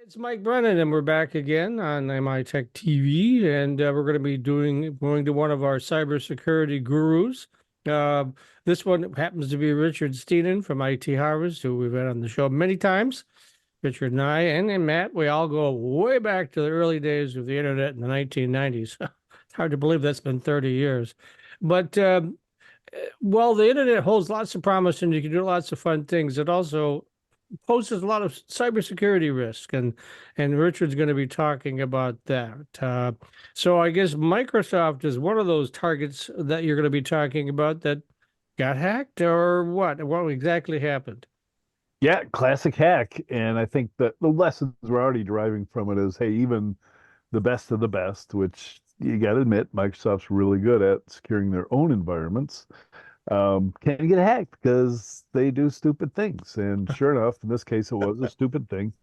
It's Mike Brennan, and we're back again on MITech TV, and we're going to be going to one of our cybersecurity gurus. Uh, this one happens to be Richard Steenan from IT Harvest, who we've had on the show many times. Richard and I and Matt, we all go way back to the early days of the internet in the 1990s. It's hard to believe that's been 30 years. But while the internet holds lots of promise and you can do lots of fun things, it also poses a lot of cybersecurity risk, and Richard's going to be talking about that. So I guess Microsoft is one of those targets that you're going to be talking about that got hacked, or what? What exactly happened? Yeah, classic hack. And I think that the lessons we're already deriving from it is, hey, even the best of the best, which you got to admit, Microsoft's really good at securing their own environments, can get hacked because they do stupid things. And sure enough, in this case, it was a stupid thing.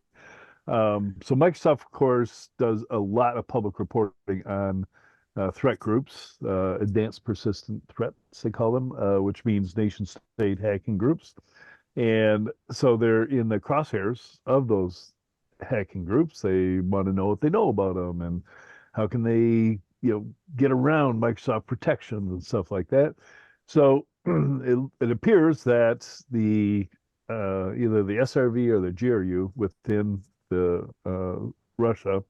So Microsoft, of course, does a lot of public reporting on threat groups, advanced persistent threats, they call them, which means nation state hacking groups. And so they're in the crosshairs of those hacking groups. They want to know what they know about them and how can they, get around Microsoft protections and stuff like that. So it appears that the either the SRV or the GRU within the Russia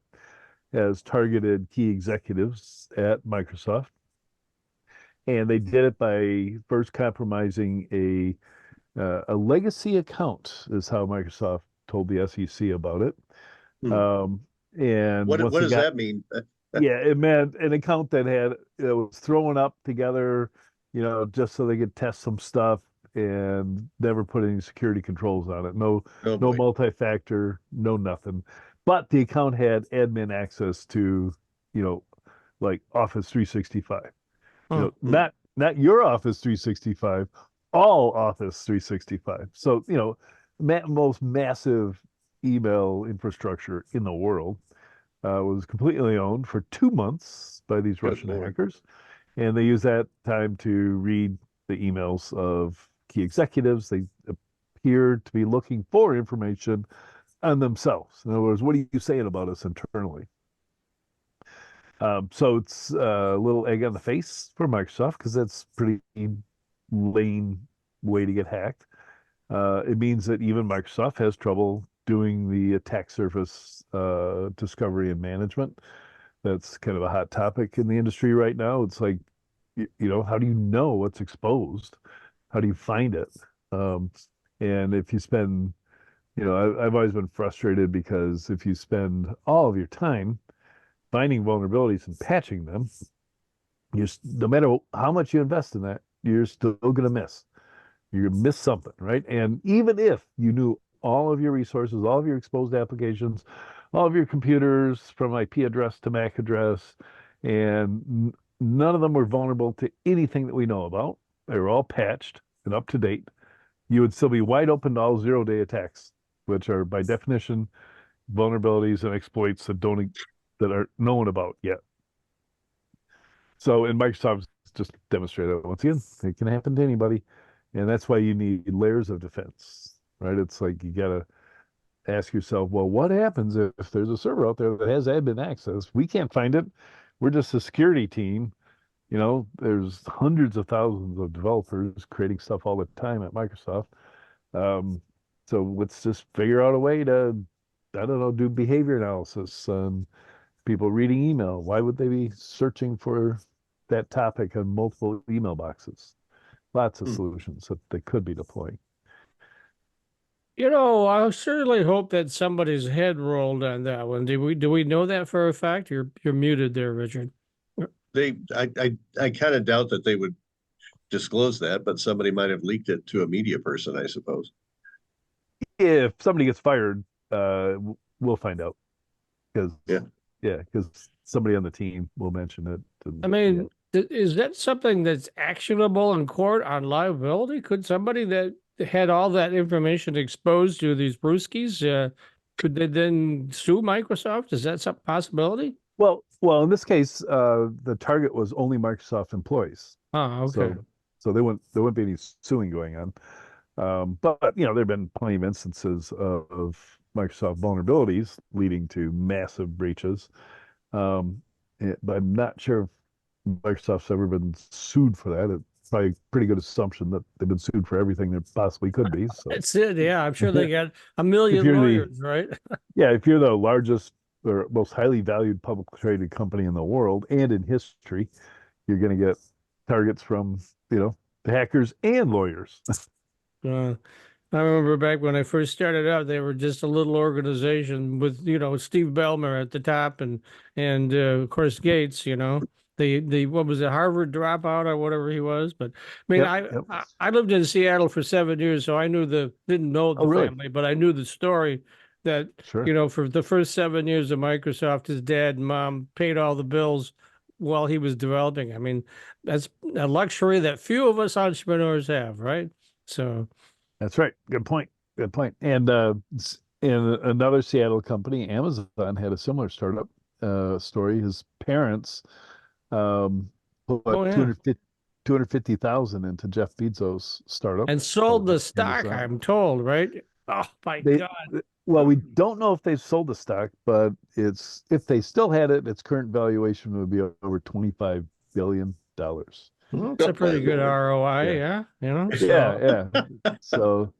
has targeted key executives at Microsoft, and they did it by first compromising a legacy account, is how Microsoft told the SEC about it. Hmm. Um, and What once what they does got, that mean? yeah, it meant an account that had it was thrown up together, just so they could test some stuff and never put any security controls on it. No, Oh no boy. multi-factor, no nothing. But the account had admin access to, you know, like Office 365. Hmm. Not your Office 365, all Office 365. So, most massive email infrastructure in the world was completely owned for 2 months by these Good Russian Lord. hackers. And they use that time to read the emails of key executives. They appear to be looking for information on themselves. In other words, what are you saying about us internally? So it's a little egg on the face for Microsoft because that's pretty lame way to get hacked. It means that even Microsoft has trouble doing the attack surface discovery and management. That's kind of a hot topic in the industry right now. It's like, how do you know what's exposed? How do you find it? Um, and if you spend, I've always been frustrated because if you spend all of your time finding vulnerabilities and patching them, no matter how much you invest in that, you're still going to miss. You're going to miss something, right? And even if you knew all of your resources, all of your exposed applications, all of your computers from IP address to MAC address, and none of them were vulnerable to anything that we know about, they were all patched and up to date, you would still be wide open to all zero-day attacks, which are by definition vulnerabilities and exploits that are known about yet. So, and Microsoft's just demonstrated once again, it can happen to anybody. And that's why you need layers of defense, right? It's like you got to ask yourself, well, what happens if there's a server out there that has admin access? We can't find it. We're just a security team. There's hundreds of thousands of developers creating stuff all the time at Microsoft. Um, so let's just figure out a way to, I don't know, do behavior analysis on people reading email. Why would they be searching for that topic on multiple email boxes? Lots of Hmm. solutions that they could be deploying. I certainly hope that somebody's head rolled on that one. Do we know that for a fact? You're muted there, Richard. I kind of doubt that they would disclose that, but somebody might have leaked it to a media person, I suppose. If somebody gets fired, we'll find out because Yeah. yeah, because somebody on the team will mention it. I And yeah, mean, is that something that's actionable in court on liability? Could somebody that had all that information exposed to these brewskis, could they then sue Microsoft? Is that some possibility? well, in this case, the target was only Microsoft employees, Oh, okay. so there wouldn't be any suing going on. But there've been plenty of instances of Microsoft vulnerabilities, leading to massive breaches. But I'm not sure if Microsoft's ever been sued for that. It's probably a pretty good assumption that they've been sued for everything there possibly could be. So That's it. Yeah, I'm sure they got a if million you're lawyers, right? if you're the largest or most highly valued publicly traded company in the world and in history, you're going to get targets from, the hackers and lawyers. Uh, I remember back when I first started out, they were just a little organization with, Steve Ballmer at the top and of course Gates, the what was it, Harvard dropout or whatever he was. But I mean, Yep, I yep. I I lived in Seattle for 7 years, so I didn't know Oh, the really? family, but I knew the story that, Sure. for the first 7 years of Microsoft, his dad and mom paid all the bills while he was developing. I mean, that's a luxury that few of us entrepreneurs have, right? So. That's right. Good point. Good point. And in another Seattle company, Amazon had a similar startup story. His parents put Oh yeah. 250,000 into Jeff Bezos' startup And sold called the stock, Amazon. I'm told, right? Oh my They God. well, we don't know if they've sold the stock, but if they still had it, its current valuation would be over $25 billion. Well, it's a Oh my pretty good Lord. ROI, Yeah. yeah, Yeah, so yeah. So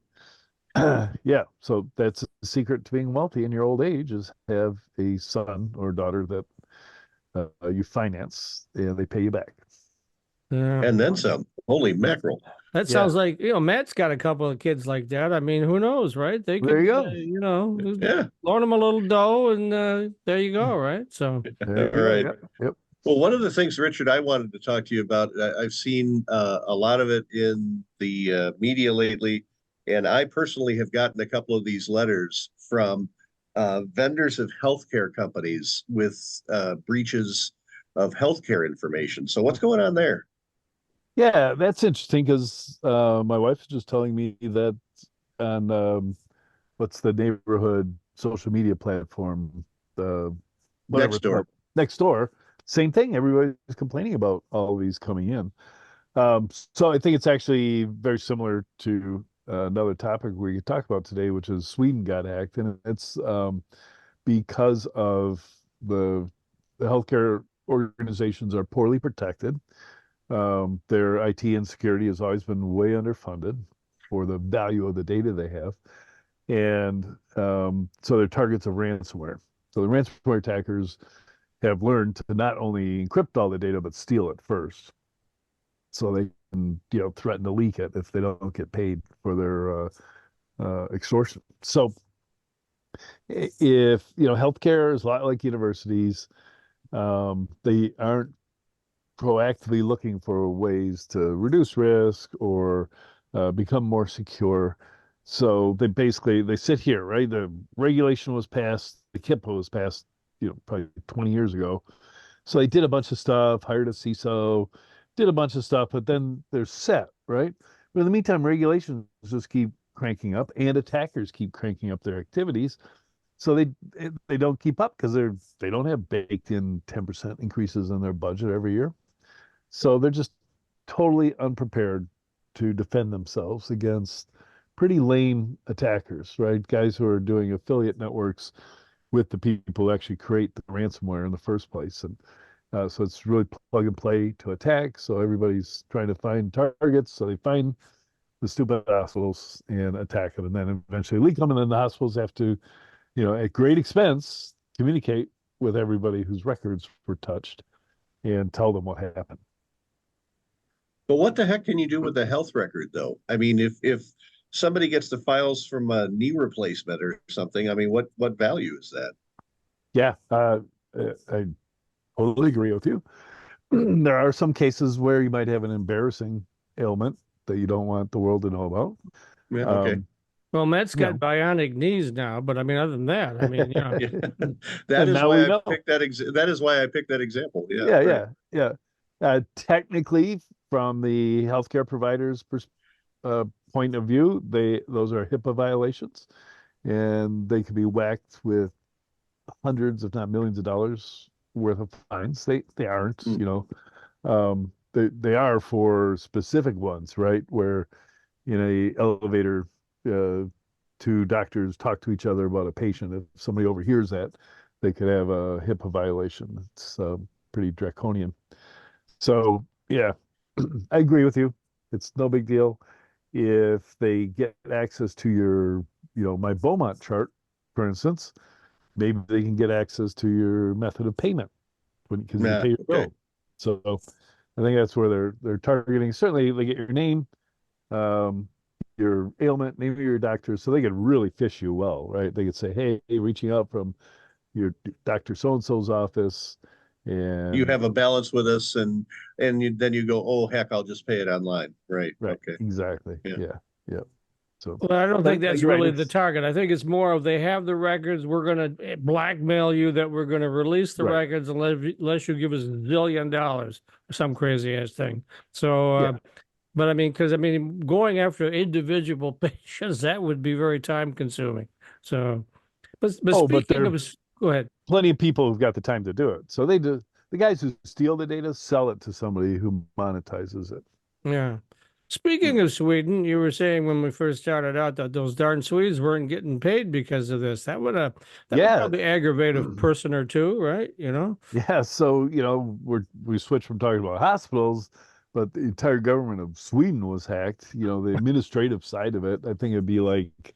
yeah, so that's the secret to being wealthy in your old age is have a son or daughter that you finance and they pay you back. yeah. And then some. Holy mackerel. That Yeah, sounds like, Matt's got a couple of kids like that. I mean, who knows, right? They there could, you go. Yeah. loan them a little dough and there you go, right? So, There you All go. right. Yep, yep. Well, one of the things, Richard, I wanted to talk to you about, I've seen a lot of it in the media lately, and I personally have gotten a couple of these letters from vendors of healthcare companies with breaches of healthcare information. So, what's going on there? Yeah, that's interesting because my wife was just telling me that on what's the neighborhood social media platform, whatever Next it's called, door. next door, same thing. Everybody's complaining about all these coming in. So I think it's actually very similar to another topic we could talk about today, which is Sweden got hacked, and it's because of the healthcare organizations are poorly protected. Their IT and security has always been way underfunded for the value of the data they have, and so they're targets of ransomware. So the ransomware attackers have learned to not only encrypt all the data but steal it first so they can threaten to leak it if they don't get paid for their extortion. So if healthcare is a lot like universities, they aren't proactively looking for ways to reduce risk or become more secure. So they sit here, right? The regulation was passed, the HIPAA was passed, probably 20 years ago. So they did a bunch of stuff, hired a CISO, did a bunch of stuff, but then they're set, right? But in the meantime, regulations just keep cranking up and attackers keep cranking up their activities. So they don't keep up because they don't have baked in 10% increases in their budget every year. So they're just totally unprepared to defend themselves against pretty lame attackers, right? Guys who are doing affiliate networks with the people who actually create the ransomware in the first place. And so it's really plug and play to attack. So everybody's trying to find targets. So they find the stupid hospitals and attack them, and then eventually leak them. And then the hospitals have to, at great expense, communicate with everybody whose records were touched and tell them what happened. But what the heck can you do with a health record, though? I mean, if somebody gets the files from a knee replacement or something, I mean, what value is that? Yeah, I totally agree with you. There are some cases where you might have an embarrassing ailment that you don't want the world to know about. Yeah, okay. well, Matt's got You bionic knees now, but I mean, other than that, I mean, know, Yeah. That and is now why we I know. picked that is why I picked that example. Yeah, Yeah, right. yeah, yeah. Technically, from the healthcare provider's point of view, those are HIPAA violations, and they could be whacked with hundreds, if not millions of dollars worth of fines. They aren't, Mm. they are for specific ones, right? Where in a elevator, two doctors talk to each other about a patient. If somebody overhears that, they could have a HIPAA violation. It's pretty draconian. So yeah, I agree with you. It's no big deal if they get access to your, my Beaumont chart, for instance. Maybe they can get access to your method of payment because you Yeah, pay your okay. bill. So I think that's where they're targeting. Certainly, they get your name, um, your ailment, name of your doctor, so they could really fish you well, right? They could say, "Hey, reaching out from your doctor so and so's office," You and have a balance with us, and then you go, oh heck, I'll just pay it online. Right. right, Okay. exactly, Yeah. yeah, yeah. So, Well, I don't think but that's you're right. really the target. I think it's more of they have the records. We're going to blackmail you that we're going to release the Right, records unless you give us $1 zillion or some crazy ass thing. So, yeah. but I mean, because I mean, going after individual patients, that would be very time consuming. So, but Oh, but speaking there of, are go ahead. plenty of people who've got the time to do it. So they do. The guys who steal the data sell it to somebody who monetizes it. Yeah. Speaking of Sweden, you were saying when we first started out that those darn Swedes weren't getting paid because of this. That would Yeah, probably aggravate a person or two, right? You know? yeah. So we switched from talking about hospitals, but the entire government of Sweden was hacked. The administrative side of it. I think it'd be like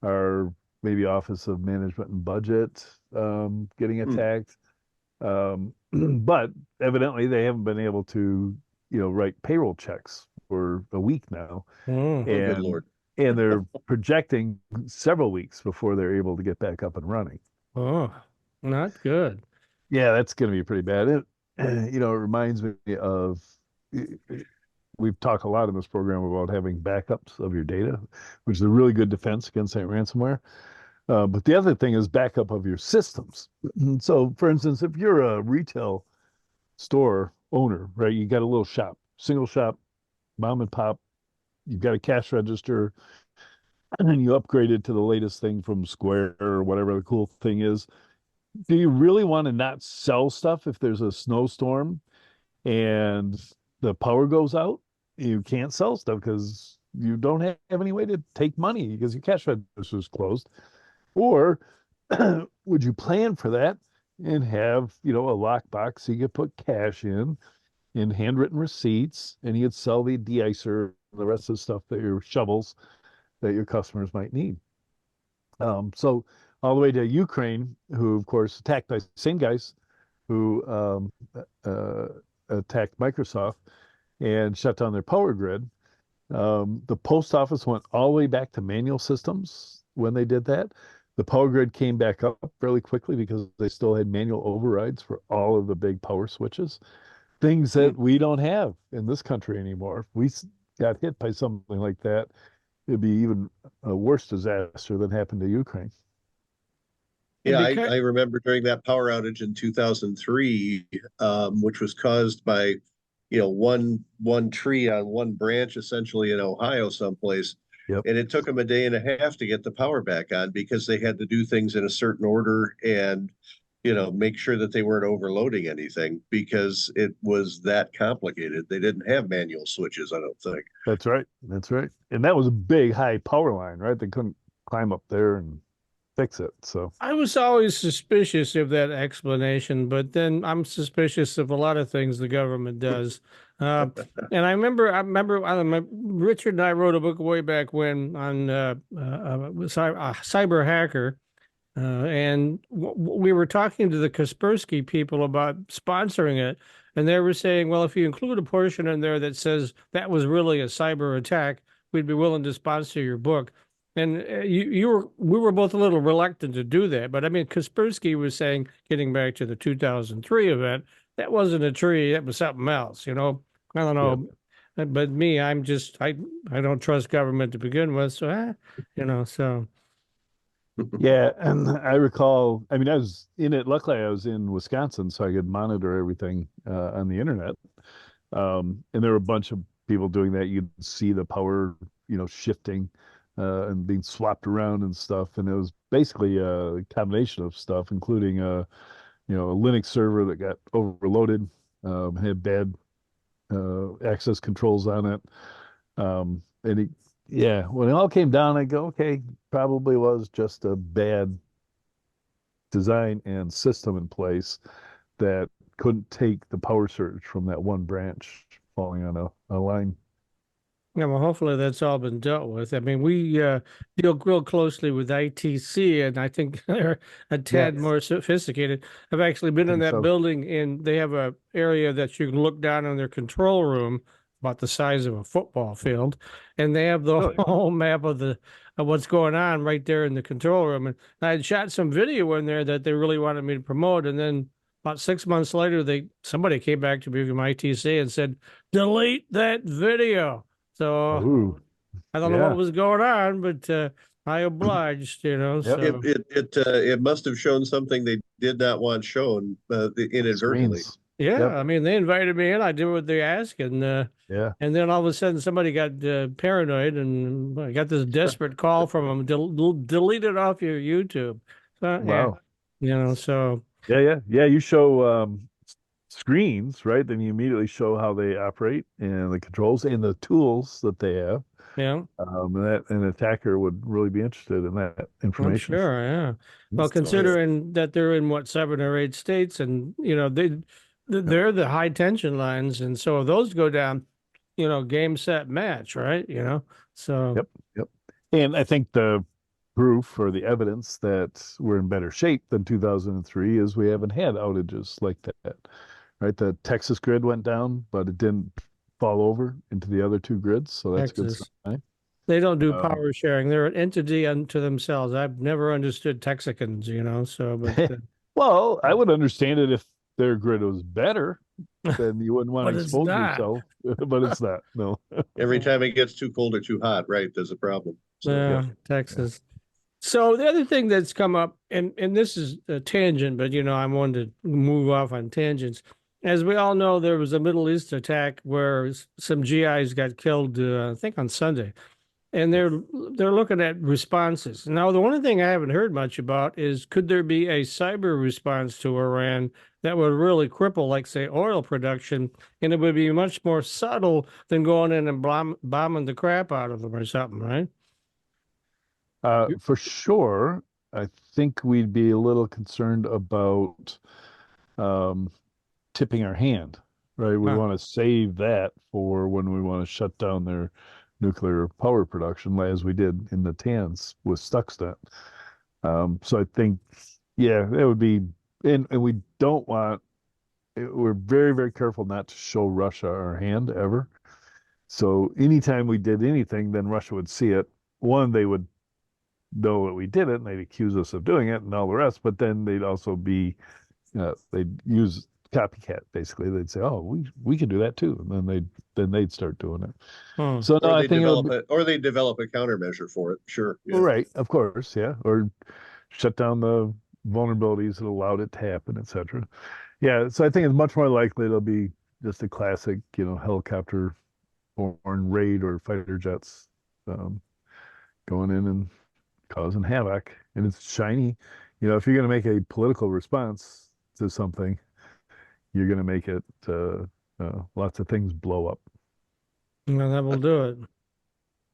our maybe Office of Management and Budget getting Hmm. attacked. But evidently they haven't been able to, write payroll checks for a week now, Mm. Oh, good and Lord. they're projecting several weeks before they're able to get back up and running. Oh, not good. Yeah, that's going to be pretty bad. It reminds me of we've talked a lot in this program about having backups of your data, which is a really good defense against that ransomware. But the other thing is backup of your systems. So, for instance, if you're a retail store owner, right, you got a little shop, single shop, mom and pop, you've got a cash register, and then you upgrade it to the latest thing from Square or whatever the cool thing is. Do you really want to not sell stuff if there's a snowstorm and the power goes out? You can't sell stuff because you don't have any way to take money because your cash register is closed. Or would you plan for that and have, a lockbox so you could put cash in handwritten receipts, and you could sell the de-icer, the rest of the stuff that your shovels that your customers might need. So all the way to Ukraine, who of course attacked the same guys who uh, attacked Microsoft and shut down their power grid. The post office went all the way back to manual systems when they did that. The power grid came back up fairly quickly because they still had manual overrides for all of the big power switches, things Hmm. that we don't have in this country anymore. If we got hit by something like that, it'd be even a worse disaster than happened to Ukraine. And Yeah, because I remember during that power outage in 2003, which was caused by, one tree on one branch, essentially in Ohio, someplace, Yep, and it took them a day and a half to get the power back on because they had to do things in a certain order and, make sure that they weren't overloading anything because it was that complicated. They didn't have manual switches, I don't think. that's right. That's right. And that was a big high power line, right? They couldn't climb up there and fix it. So, I was always suspicious of that explanation, but then I'm suspicious of a lot of things the government does. Uh, and I remember, Richard and I wrote a book way back when on cyber hacker. And we were talking to the Kaspersky people about sponsoring it, and they were saying, well, if you include a portion in there that says that was really a cyber attack, we'd be willing to sponsor your book. And we were both a little reluctant to do that. But I mean, Kaspersky was saying, getting back to the 2003 event, that wasn't a tree, that was something else, you know? I don't yeah. know. But me, I don't trust government to begin with. So, so. Yeah, and I recall, I mean, I was in it. Luckily, I was in Wisconsin, so I could monitor everything on the internet. And there were a bunch of people doing that. You'd see the power, shifting and being swapped around and stuff. And it was basically a combination of stuff, including a Linux server that got overloaded, had bad access controls on it. And yeah, when it all came down, I go, okay, probably was just a bad design and system in place that couldn't take the power surge from that one branch falling on a line. Yeah, well, hopefully that's all been dealt with. I mean, we deal real closely with ITC, and I think they're a Yeah, tad more sophisticated. I've actually been I in think that so. building, and they have a area that you can look down on their control room, about the size of a football field, and they have the Really? whole map of the of what's going on right there in the control room. And I had shot some video in there that they really wanted me to promote, and then about 6 months later, somebody came back to me from ITC and said, "Delete that video." So Ooh, I don't know what yeah. was going on, but I obliged, Yep. So It must have shown something they did not want shown inadvertently. Screens. yeah, Yep. I mean they invited me in. I did what they asked, Yeah. and then all of a sudden somebody got paranoid, and I got this desperate call from them: delete it off your YouTube. So yeah, Wow. so Yeah, yeah. Yeah, you show screens, right? Then you immediately show how they operate and the controls and the tools that they have. yeah. And that an attacker would really be interested in that I'm information. sure, yeah. Well, Oh yeah. considering that they're in what, 7 or 8 states, and Yep. they're the high tension lines, and so if those go down, game set match, right? So Yep. Yep. And I think the proof or the evidence that we're in better shape than 2003 is we haven't had outages like that, right? The Texas grid went down, but it didn't fall over into the other two grids, so that's a good Texas, sign. they don't do Um, power sharing. They're an entity unto themselves. I've never understood Texicans, so well, I would understand it if their grid was better, then you wouldn't want to but it's expose not. yourself, but it's not. No. Every time it gets too cold or too hot, right, there's a problem. So Yep. Yeah, Yeah. Texas. So the other thing that's come up, and this is a tangent, but I'm one to move off on tangents. As we all know, there was a Middle East attack where some GIs got killed, I think on Sunday, and they're looking at responses. Now, the only thing I haven't heard much about is, could there be a cyber response to Iran that would really cripple, like, say, oil production, and it would be much more subtle than going in and bombing the crap out of them or something, right? For sure, I think we'd be a little concerned about um, tipping our hand, right? We Huh. want to save that for when we want to shut down their nuclear power production, as we did in the TANs with Stuxnet. So I think, yeah, it would be, and we don't want, we're very, very careful not to show Russia our hand ever. So anytime we did anything, then Russia would see it. One, they would know that we did it and they'd accuse us of doing it and all the rest, but then they'd also be, they'd use copycat basically. They'd say, "Oh, we can do that too," and then they'd start doing it. Hmm. So no, or I they think it would develop be a or they develop a countermeasure for it. Sure. Yeah. right, of course, yeah, or shut down the vulnerabilities that allowed it to happen, etc. Yeah, so I think it's much more likely it'll be just a classic, helicopter borne raid or fighter jets um, going in and causing havoc. And it's shiny. If you're going to make a political response to something, you're going to make it lots of things blow up. Well, that will do it.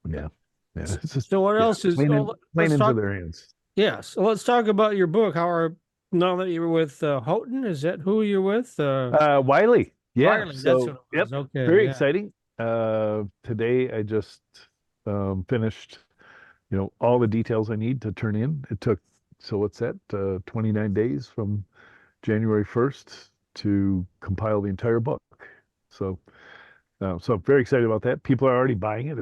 Yeah. Yeah. It's just, So what yeah, else is? playing, Oh, playing let's into talk. their hands. Yes, so let's talk about your book. Now that you're with Houghton, is that who you're with? Wiley. Yeah. Riley, that's what So, it yep. was. Okay, Very yeah. exciting. Today I just finished, all the details I need to turn in. It took, so what's that, 29 days from January 1st to compile the entire book. So, so I'm very excited about that. People are already buying it.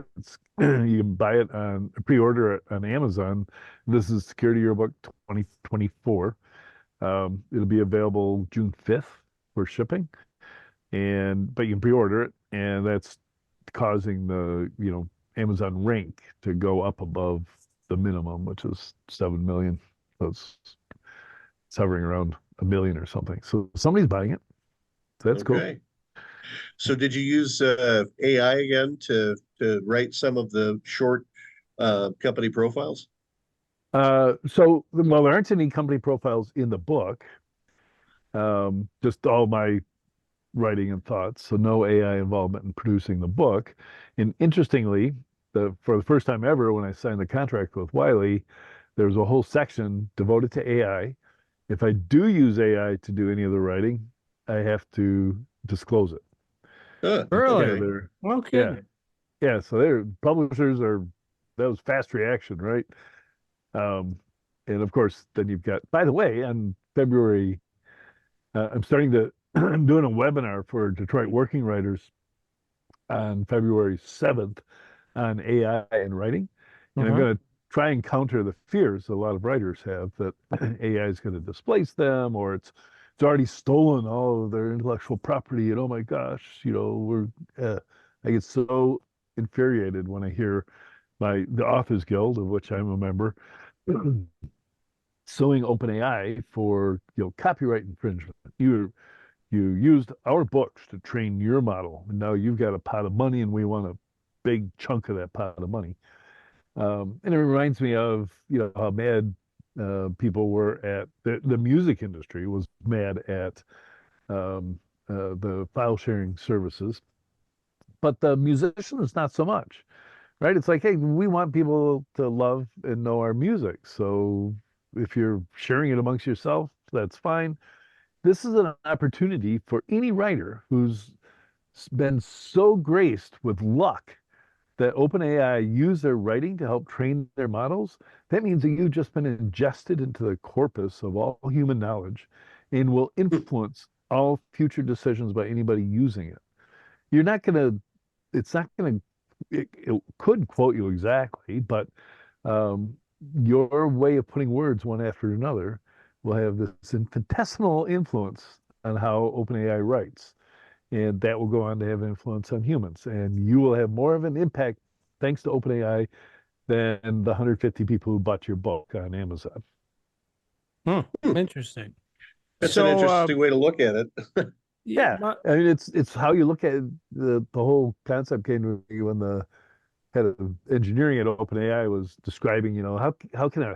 You can buy it on pre-order it on Amazon. This is Security Yearbook 2024. It'll be available June 5th for shipping, but you can pre-order it, and that's causing the Amazon rank to go up above the minimum, which is 7 million. So it's hovering around a million or something. So somebody's buying it. So that's cool. Okay. So did you use AI again to write some of the short company profiles? Well, there aren't any company profiles in the book. Just all my writing and thoughts. So no AI involvement in producing the book. And interestingly, for the first time ever, when I signed the contract with Wiley, there's a whole section devoted to AI. If I do use AI to do any of the writing, I have to disclose it. Really? Yeah, Okay. No yeah, kidding. yeah. So they're publishers are that was fast reaction, right? Um, and of course, then you've got. By the way, on February, I'm starting to. I'm doing a webinar for Detroit working writers on February 7th on AI and writing. And I'm Uh-huh. going to try and counter the fears a lot of writers have that AI is going to displace them, or it's already stolen all of their intellectual property. And oh my gosh, I get so infuriated when I hear the Authors Guild, of which I'm a member, suing OpenAI for copyright infringement. You used our books to train your model, and now you've got a pot of money, and we want a big chunk of that pot of money. And it reminds me of how mad people were at the music industry was mad at the file sharing services, but the musicians not so much, right? It's like, hey, we want people to love and know our music, so if you're sharing it amongst yourself, that's fine. This is an opportunity for any writer who's been so graced with luck that OpenAI use their writing to help train their models. That means that you've just been ingested into the corpus of all human knowledge and will influence all future decisions by anybody using it. You're not going to, it's not going to, it could quote you exactly, but um, your way of putting words one after another will have this infinitesimal influence on how OpenAI writes. And that will go on to have influence on humans. And you will have more of an impact thanks to OpenAI than the 150 people who bought your book on Amazon. Hmm. Hmm. Interesting. That's an So, interesting way to look at it. yeah, Yeah, I mean it's how you look at the whole concept came to me when the head of engineering at OpenAI was describing, how can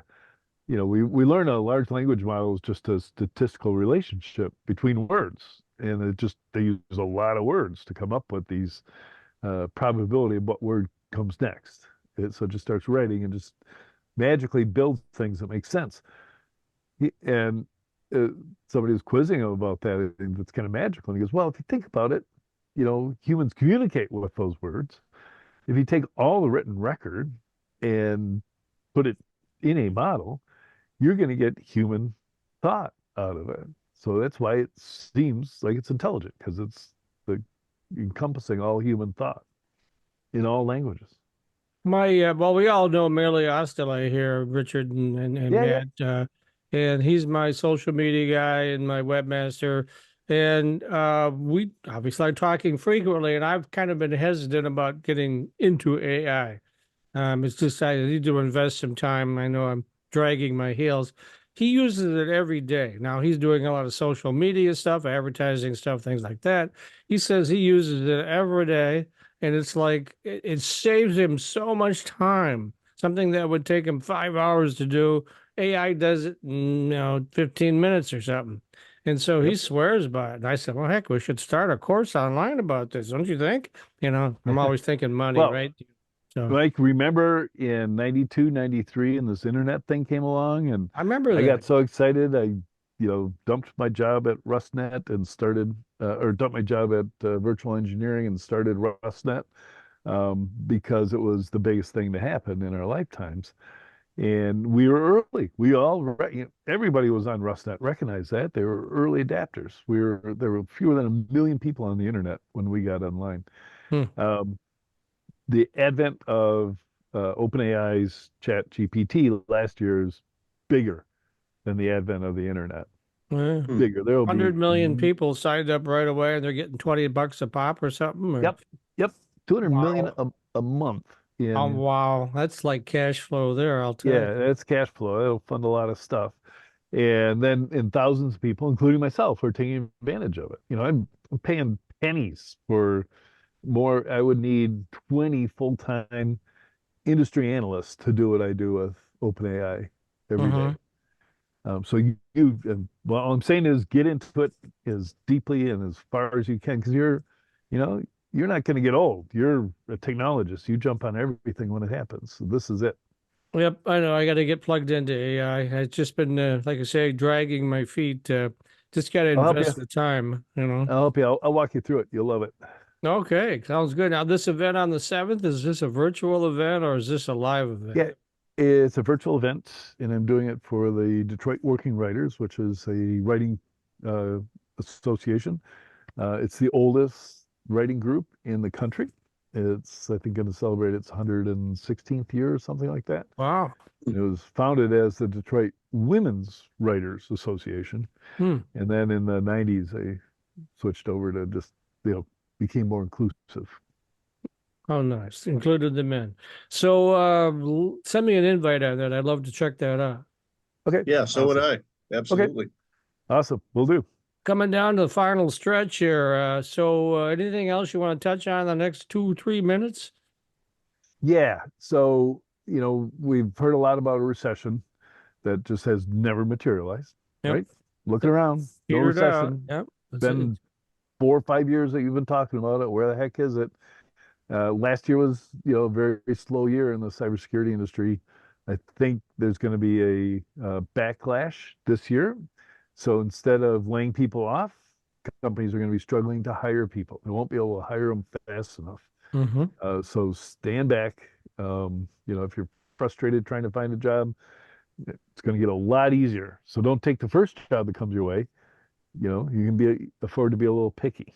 we learn a large language model is just a statistical relationship between words, and they use a lot of words to come up with these probability of what word comes next. So it just starts writing and just magically builds things that make sense. And uh, somebody was quizzing him about that, and it's kind of magical. And he goes, "Well, if you think about it, humans communicate with those words. If you take all the written record and put it in a model, you're going to get human thought out of it. So that's why it seems like it's intelligent, because it's the encompassing all human thought in all languages." well, we all know Merle Ostele here, Richard and Yeah, yeah. Matt, and he's my social media guy and my webmaster. And we obviously are talking frequently, and I've kind of been hesitant about getting into AI. It's just I need to invest some time. I know I'm dragging my heels. He uses it every day. Now he's doing a lot of social media stuff, advertising stuff, things like that. He says he uses it every day, and it's like it saves him so much time. Something that would take him 5 hours to do, AI does it in 15 minutes or something. And so he Yep. swears by it. And I said, well, heck, we should start a course online about this, don't you think? I'm always thinking money, Well, right? So Mike, remember in 92, 93, and this internet thing came along, and I remember I that. got so excited, dumped my job at RustNet and started, or dumped my job at virtual engineering and started RustNet, because it was the biggest thing to happen in our lifetimes. And we were early. Everybody was on RustNet, recognized that. They were early adapters. There were fewer than 1 million people on the internet when we got online. Hmm. Um, the advent of OpenAI's Chat GPT last year is bigger than the advent of the internet. Yeah. Hmm. Bigger. There will be, 100 million people signed up right away and they're getting $20 a pop or something. Or yep, yep, 200 million wow. a month Oh, in, wow. That's like cash flow there, I'll tell you. yeah, that's cash flow. It'll fund a lot of stuff. And then in thousands of people, including myself, are taking advantage of it. I'm paying pennies for more. I would need 20 full-time industry analysts to do what I do with OpenAI every day. Hmm. So well, all I'm saying is get into it as deeply and as far as you can, because you you're not going to get old. You're a technologist. You jump on everything when it happens. So this is it. Yep, I know. I got to get plugged into AI. I've just been, like I say, dragging my feet. Just got to I'll help you. invest the time, you know. I'll help you. I'll walk you through it. You'll love it. Okay, sounds good. Now, this event on the 7th, is this a virtual event or is this a live event? Yeah, it's a virtual event, and I'm doing it for the Detroit Working Writers, which is a writing uh, association. It's the oldest writing group in the country. It's, I think, going to celebrate its 116th year or something like that. Wow. It was founded as the Detroit Women's Writers Association, Hmm. and then in the 90s they switched over to just, became more inclusive. Oh, nice. Included the men. So send me an invite on that. I'd love to check that out. Okay. Yeah, so would Awesome. I. Absolutely. Awesome. Will do. Coming down to the final stretch here. So anything else you want to touch on the next 2, 3 minutes? Yeah. So, we've heard a lot about a recession that just has never materialized, Yep. right? Looking around, no Petered out. recession. Yep. That's Been it. 4 or 5 years that you've been talking about it. Where the heck is it? Last year was, a very, very slow year in the cybersecurity industry. I think there's going to be a backlash this year. So instead of laying people off, companies are going to be struggling to hire people. They won't be able to hire them fast enough. Mm-hmm. So stand back. If you're frustrated trying to find a job, it's going to get a lot easier. So don't take the first job that comes your way. You can afford to be a little picky.